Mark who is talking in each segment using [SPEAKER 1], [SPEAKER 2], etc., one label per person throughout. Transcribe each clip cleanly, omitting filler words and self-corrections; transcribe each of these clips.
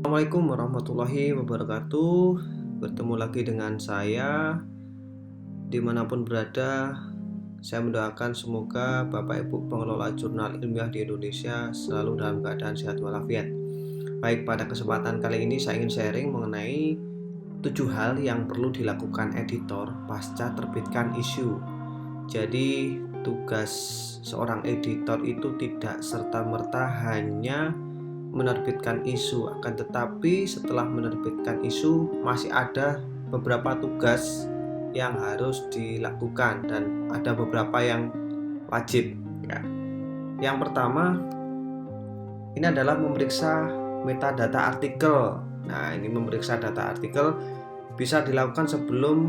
[SPEAKER 1] Assalamualaikum warahmatullahi wabarakatuh. Bertemu lagi dengan saya dimanapun berada. Saya mendoakan semoga Bapak Ibu pengelola jurnal ilmiah di Indonesia selalu dalam keadaan sehat walafiat. Baik, pada kesempatan kali ini saya ingin sharing mengenai 7 hal yang perlu dilakukan editor pasca terbitkan isu. Jadi tugas seorang editor itu tidak serta-merta hanya menerbitkan isu, akan tetapi setelah menerbitkan isu masih ada beberapa tugas yang harus dilakukan dan ada beberapa yang wajib ya. Yang pertama ini adalah memeriksa metadata artikel. Nah, ini memeriksa data artikel bisa dilakukan sebelum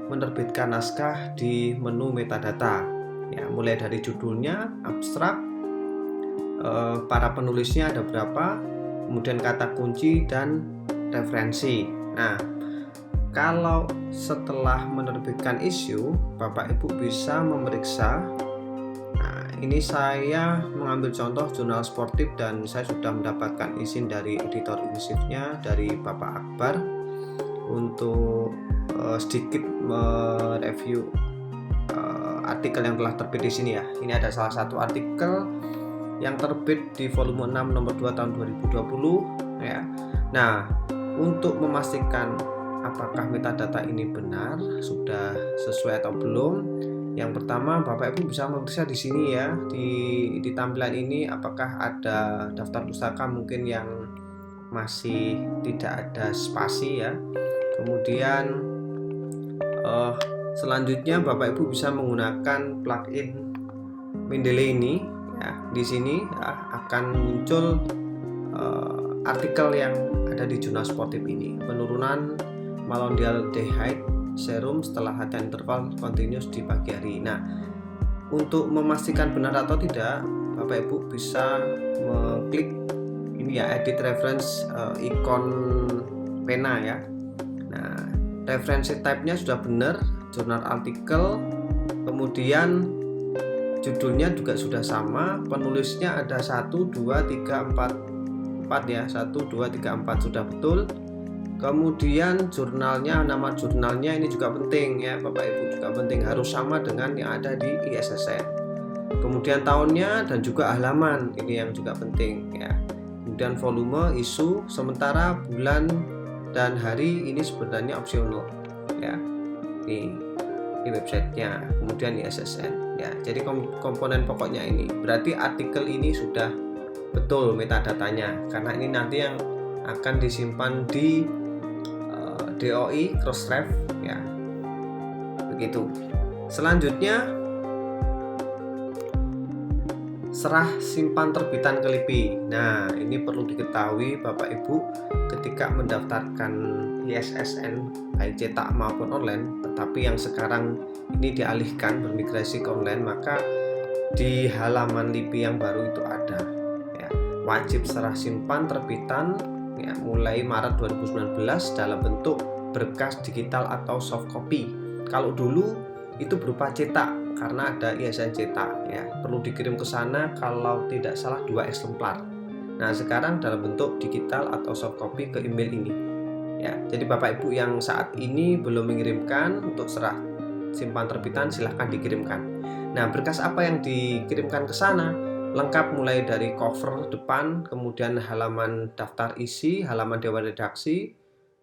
[SPEAKER 1] menerbitkan naskah di menu metadata ya, mulai dari judulnya, abstrak, para penulisnya ada berapa, kemudian kata kunci dan referensi. Nah, kalau setelah menerbitkan isu, Bapak Ibu bisa memeriksa. Nah, ini saya mengambil contoh jurnal sportif dan saya sudah mendapatkan izin dari editor in-chiefnya, dari Bapak Akbar, untuk sedikit mereview artikel yang telah terbit di sini ya. Ini ada salah satu artikel yang terbit di volume 6 nomor 2 tahun 2020 ya. Nah, untuk memastikan apakah metadata ini benar, sudah sesuai atau belum, yang pertama Bapak Ibu bisa memeriksa di sini ya, di tampilan ini apakah ada daftar pustaka mungkin yang masih tidak ada spasi ya. Kemudian selanjutnya Bapak Ibu bisa menggunakan plugin Mendeley ini. Ya, di sini akan muncul artikel yang ada di jurnal sportif ini. Penurunan malondialdehyde serum setelah latihan interval continuous di pagi hari. Nah, untuk memastikan benar atau tidak, Bapak Ibu bisa mengklik ini ya, edit reference ikon pena ya. Nah, referensi type-nya sudah benar, jurnal artikel, kemudian judulnya juga sudah sama, penulisnya ada 1, 2, 3, 4 ya, 1, 2, 3, 4 sudah betul. Kemudian jurnalnya, nama jurnalnya ini juga penting ya Bapak Ibu, juga penting, harus sama dengan yang ada di ISSN. Kemudian tahunnya dan juga halaman, ini yang juga penting ya. Kemudian volume, isu, sementara bulan dan hari ini sebenarnya opsional ya. Di websitenya, kemudian ISSN ya. Jadi komponen pokoknya ini berarti artikel ini sudah betul metadatanya, karena ini nanti yang akan disimpan di DOI Crossref ya, begitu. Selanjutnya serah simpan terbitan Kelipi. Nah, ini perlu diketahui Bapak Ibu ketika mendaftarkan ISSN baik cetak maupun online, tetapi yang sekarang ini dialihkan bermigrasi ke online, maka di halaman LIPI yang baru itu ada ya, wajib serah simpan terbitan ya, mulai Maret 2019 dalam bentuk berkas digital atau soft copy. Kalau dulu itu berupa cetak karena ada ISSN cetak ya, perlu dikirim ke sana kalau tidak salah 2 eksemplar. Nah, sekarang dalam bentuk digital atau soft copy ke email ini ya. Jadi Bapak Ibu yang saat ini belum mengirimkan untuk serah simpan terbitan, silahkan dikirimkan. Nah, berkas apa yang dikirimkan ke sana? Lengkap mulai dari cover depan, kemudian halaman daftar isi, halaman dewan redaksi,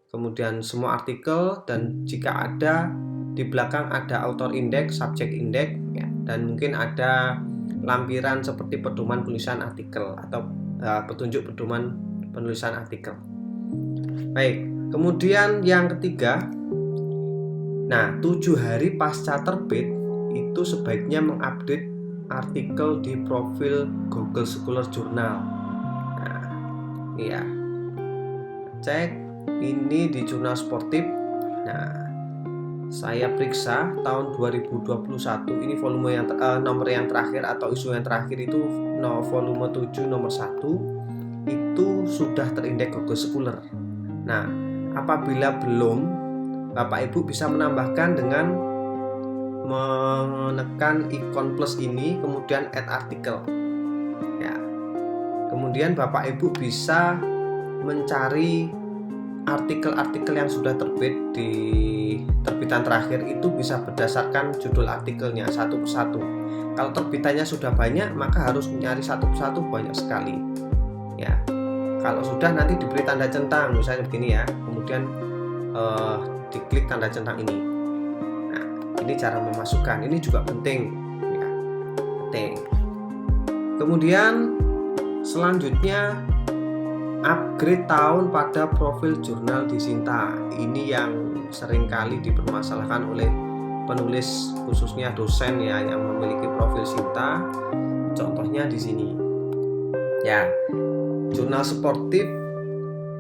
[SPEAKER 1] kemudian semua artikel, dan jika ada di belakang ada author index, subject index ya, dan mungkin ada lampiran seperti pedoman penulisan artikel atau petunjuk pedoman penulisan artikel. Baik, kemudian yang ketiga, nah 7 hari pasca terbit itu sebaiknya mengupdate artikel di profil Google Scholar Journal. Nah, iya, cek ini di jurnal sportif. Nah, saya periksa tahun 2021 ini volume yang nomor yang terakhir atau isu yang terakhir itu volume 7 nomor 1 itu sudah terindeks Google Scholar. Nah, apabila belum, Bapak Ibu bisa menambahkan dengan menekan ikon plus ini, kemudian add artikel ya. Kemudian Bapak Ibu bisa mencari artikel-artikel yang sudah terbit di terbitan terakhir itu bisa berdasarkan judul artikelnya satu persatu. Kalau terbitannya sudah banyak, maka harus mencari satu persatu banyak sekali. Ya, kalau sudah nanti diberi tanda centang, misalnya begini ya, kemudian diklik tanda centang ini. Nah, ini cara memasukkan. Ini juga penting. Ya, penting. Kemudian selanjutnya upgrade tahun pada profil jurnal di Sinta. Ini yang seringkali dipermasalahkan oleh penulis, khususnya dosen ya yang memiliki profil Sinta. Contohnya di sini. Ya, jurnal sportif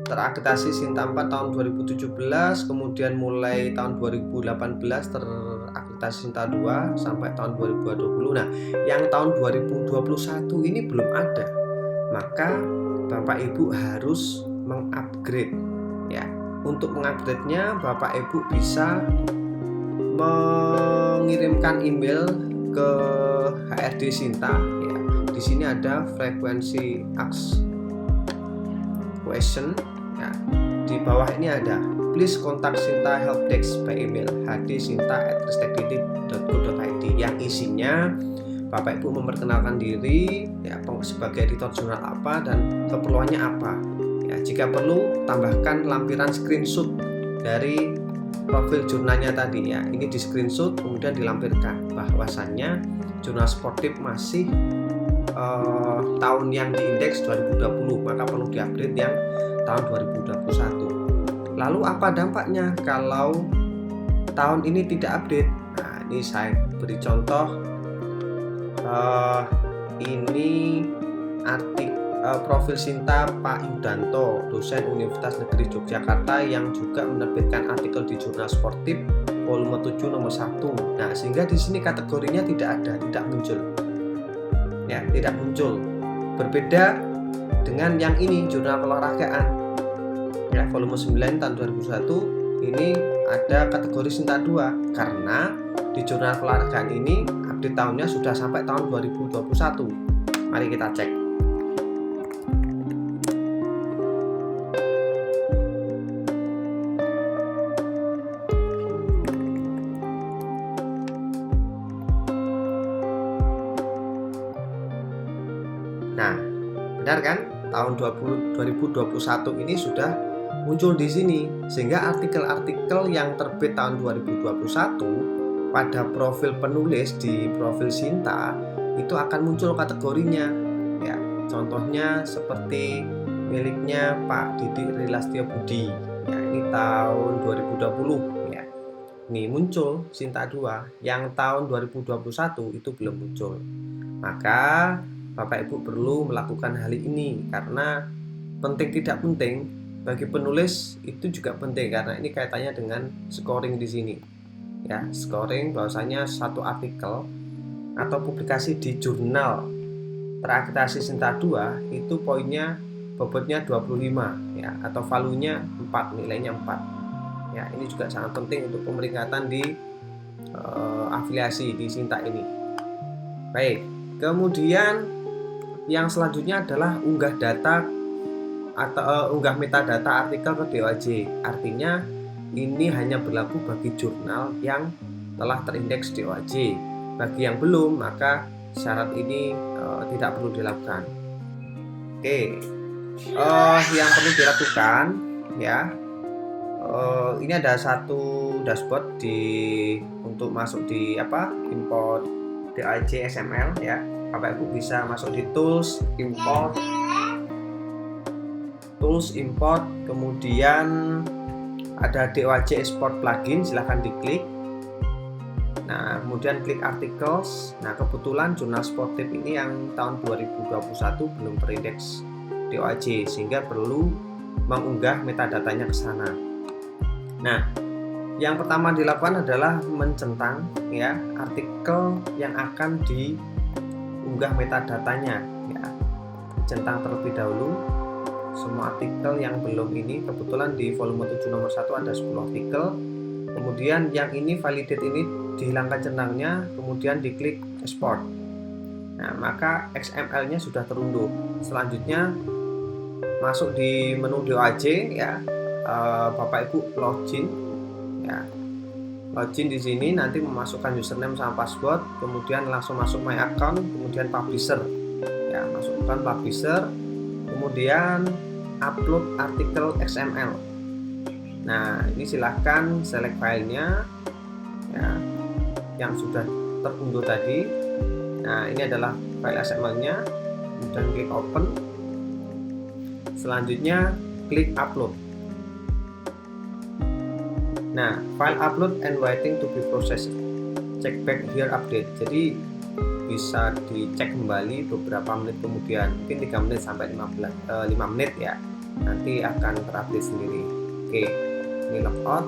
[SPEAKER 1] terakreditasi Sinta 4 tahun 2017, kemudian mulai tahun 2018 terakreditasi Sinta 2 sampai tahun 2020. Nah, yang tahun 2021 ini belum ada. Maka Bapak Ibu harus mengupgrade ya. Untuk mengupgrade-nya Bapak Ibu bisa mengirimkan email ke HRD Sinta ya. Di sini ada frekuensi ask question ya. Di bawah ini ada please contact Sinta helpdesk by email hdsinta@ristekdikti.go.id yang isinya Bapak Ibu memperkenalkan diri ya, sebagai editor jurnal apa dan keperluannya apa ya. Jika perlu tambahkan lampiran screenshot dari profil jurnalnya tadi ya. Ini di screenshot kemudian dilampirkan bahwasannya jurnal sportif masih tahun yang diindeks 2020, maka perlu diupdate yang tahun 2021. Lalu apa dampaknya kalau tahun ini tidak update? Nah, ini saya beri contoh. Ini profil Sinta Pak Yudanto, dosen Universitas Negeri Yogyakarta yang juga menerbitkan artikel di jurnal sportif volume 7 nomor 1. Nah, sehingga di sini kategorinya tidak ada, tidak muncul. Ya, tidak muncul. Berbeda dengan yang ini jurnal olahragaan. Ya, volume 9 tahun 2001 ini ada kategori Sinta 2 karena di jurnal olahragaan ini update tahunnya sudah sampai tahun 2021. Mari kita cek. Nah, benar kan? Tahun 2021 ini sudah muncul di sini, sehingga artikel-artikel yang terbit tahun 2021 pada profil penulis di profil Sinta itu akan muncul kategorinya ya. Contohnya seperti miliknya Pak Didik Rilastio Budi ya, ini tahun 2020 ya. Ini muncul Sinta 2, yang tahun 2021 itu belum muncul. Maka Bapak Ibu perlu melakukan hal ini karena penting tidak penting bagi penulis itu juga penting karena ini kaitannya dengan scoring di sini. Ya, scoring bahwasanya satu artikel atau publikasi di jurnal terakreditasi Sinta 2 itu poinnya bobotnya 25 ya, atau valuenya 4, nilainya 4. Ya, ini juga sangat penting untuk pemeringkatan di afiliasi di Sinta ini. Baik, kemudian yang selanjutnya adalah unggah data atau unggah metadata artikel ke DOAJ. Artinya ini hanya berlaku bagi jurnal yang telah terindeks DOAJ. Bagi yang belum, maka syarat ini tidak perlu dilakukan. Oke, yang perlu dilakukan ya, ini ada satu dashboard untuk masuk di import DOAJ XML ya. Bapak Ibu bisa masuk di tools import, kemudian ada DOAJ export plugin, silahkan diklik. Nah, kemudian klik articles. Nah, kebetulan jurnal sportif ini yang tahun 2021 belum terindeks DOAJ sehingga perlu mengunggah metadatanya ke sana. Nah, yang pertama dilakukan adalah mencentang ya artikel yang akan diunggah metadatanya ya. Centang terlebih dahulu semua artikel yang belum ini. Kebetulan di volume 7 nomor 1 ada 10 artikel. Kemudian yang ini validate ini dihilangkan centangnya, kemudian diklik export. Nah, maka XML-nya sudah terunduh. Selanjutnya masuk di menu DOAJ ya, Bapak Ibu login ya. Login di sini, nanti memasukkan username sama password, kemudian langsung masuk my account, kemudian publisher ya, masukkan publisher, kemudian upload artikel XML. Nah, ini silahkan select filenya ya, yang sudah terunduh tadi. Nah, ini adalah file XML-nya, kemudian klik open. Selanjutnya klik upload. Nah, file upload and waiting to be processed. Check back here update. Jadi bisa dicek kembali beberapa menit kemudian, mungkin 3 menit sampai 5 menit ya. Nanti akan terupdate sendiri. Oke, ini logout.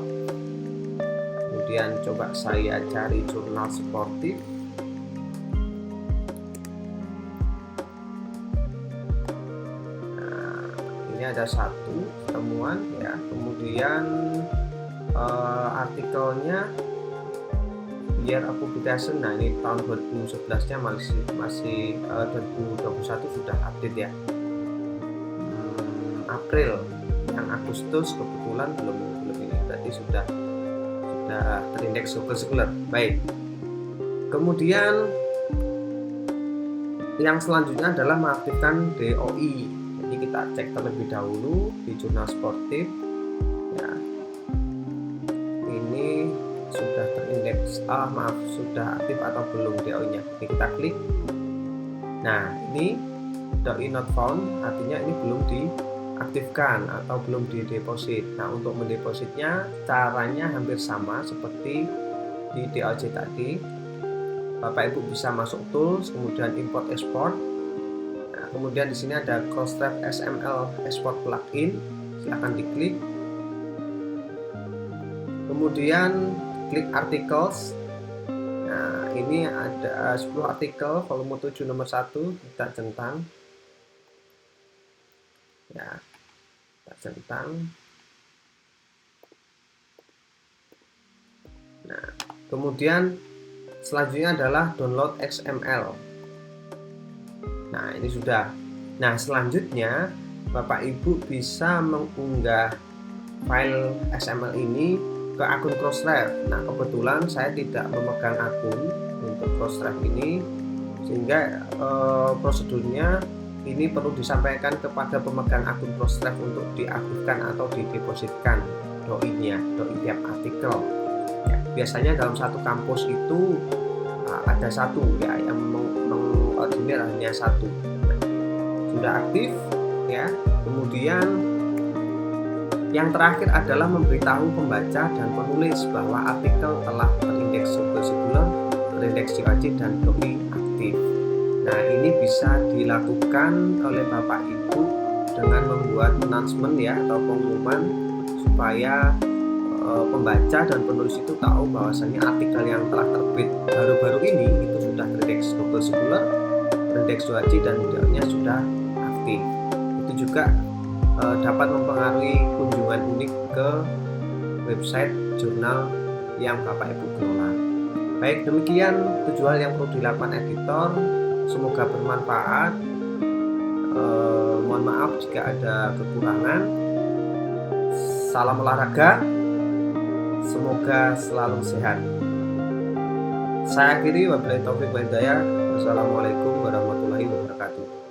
[SPEAKER 1] Kemudian coba saya cari jurnal sportif. Nah, ini ada satu temuan ya. Kemudian artikelnya year of publication. Nah, ini tahun 2011 nya masih 2021 sudah update ya. April, yang Agustus kebetulan belum ini, berarti sudah terindeks Google Scholar. Baik, kemudian yang selanjutnya adalah mengaktifkan DOI. Jadi kita cek terlebih dahulu di jurnal sportif ya. Ini sudah terindeks, sudah aktif atau belum DOI-nya. Ini kita klik. Nah, ini DOI not found, artinya ini belum diaktifkan atau belum dideposit. Nah, untuk mendepositnya caranya hampir sama seperti di DOJ tadi. Bapak Ibu bisa masuk tools, kemudian import export. Nah, kemudian di sini ada Crossref XML export plugin, silahkan diklik. Kemudian klik articles. Nah, ini ada 10 artikel volume 7 nomor 1, kita centang ya, kita centang. Nah, kemudian selanjutnya adalah download XML. Nah, ini sudah. Nah, selanjutnya Bapak Ibu bisa mengunggah file XML ini ke akun Crossref. Nah, kebetulan saya tidak memegang akun untuk Crossref ini, sehingga prosedurnya ini perlu disampaikan kepada pemegang akun Crossref untuk diaktifkan atau didepositkan DOI-nya, DOI tiap artikel. Ya, biasanya dalam satu kampus itu ada satu ya, yang mengordinir hanya satu. Nah, sudah aktif ya. Kemudian yang terakhir adalah memberitahu pembaca dan penulis bahwa artikel telah terindeks Google Scholar, terindeks DOAJ dan DOI aktif. Nah, ini bisa dilakukan oleh Bapak Ibu dengan membuat announcement ya, atau pengumuman supaya pembaca dan penulis itu tahu bahwasanya artikel yang telah terbit baru-baru ini itu sudah terindeks Google Scholar, terindeks DOAJ dan DOI-nya sudah aktif. Itu juga dapat mempengaruhi kunjungan unik ke website jurnal yang Bapak Ibu kelola. Baik, demikian 7 hal yang perlu dilakukan editor. Semoga bermanfaat. Mohon maaf jika ada kekurangan. Salam olahraga. Semoga selalu sehat. Saya akhiri, wabillahi taufiq wal hidayah. Wassalamualaikum warahmatullahi wabarakatuh.